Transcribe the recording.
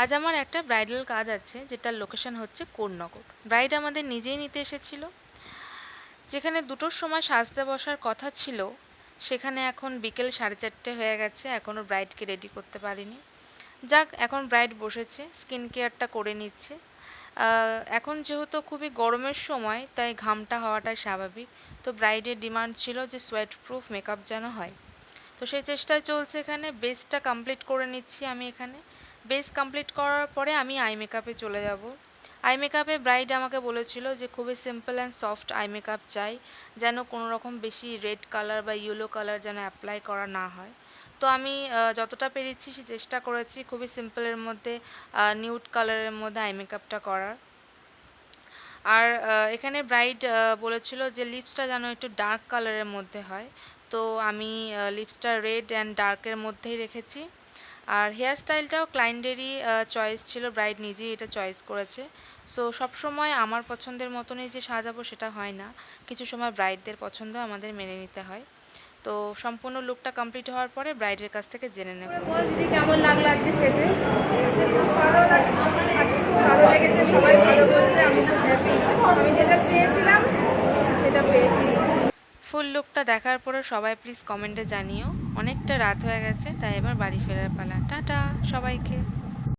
আজ আমার একটা ব্রাইডাল কাজ আছে, যেটার লোকেশন হচ্ছে কোন্নগর। ব্রাইড আমাদের নিজেই নিতে এসেছিল। যেখানে 2টোর সময় সাজতে বসার কথা ছিল, সেখানে এখন বিকেল 4:30 হয়ে গেছে, এখনও ব্রাইডকে রেডি করতে পারিনি। যাক, এখন ব্রাইড বসেছে, স্কিন কেয়ারটা করে নিচ্ছে। এখন যেহেতু খুবই গরমের সময়, তাই ঘামটা হওয়াটাই স্বাভাবিক। তো ব্রাইডের ডিমান্ড ছিল যে সোয়েট প্রুফ মেকআপ যেন হয়, তো সেই চেষ্টায় চলছে। এখানে বেসটা কমপ্লিট করে নিচ্ছি আমি। এখানে বেস কমপ্লিট করার পরে আমি আই মেকআপে চলে যাব। আই মেকআপে ব্রাইড আমাকে বলেছিল যে খুবই simple and soft eye makeup চাই, যেন কোনো রকম বেশি রেড কালার বা ইয়েলো কালার যেন অ্যাপ্লাই করা না হয়। তো আমি যতটা পেরেছি সে চেষ্টা করেছি খুবই সিম্পলের মধ্যে, নিউড কালারের মধ্যে আই মেকআপটা করার। আর এখানে ব্রাইড বলেছিল যে লিপসটা যেন একটু ডার্ক কালারের মধ্যে হয়, তো আমি লিপসটা রেড অ্যান্ড ডার্কের মধ্যেই রেখেছি। আর হেয়ার স্টাইলটাও ক্লায়েন্টেরই চয়েস ছিল, ব্রাইড নিজেই এটা চয়েস করেছে। সো সবসময় আমার পছন্দের মতনই যে সাজাবো সেটা হয় না, কিছু সময় ব্রাইডদের পছন্দ আমাদের মেনে নিতে হয়। তো সম্পূর্ণ লুকটা কমপ্লিট হওয়ার পরে ব্রাইডের কাছ থেকে জেনে নেব। দিদি কেমন লাগলো আজকে সেজে? খুব ভালো লাগে, আজকে খুব ভালো লেগেছে, সবাই ভালো বলছে, আমি খুব হ্যাপি। আমি যেটা চেয়েছিলাম সেটা পেয়েছি। ফুল লুকটা দেখার পরে সবাই প্লিজ কমেন্টে জানিও। অনেকটা রাত হয়ে গেছে, তাই এবার বাড়ি ফেরার পালা। টাটা সবাইকে।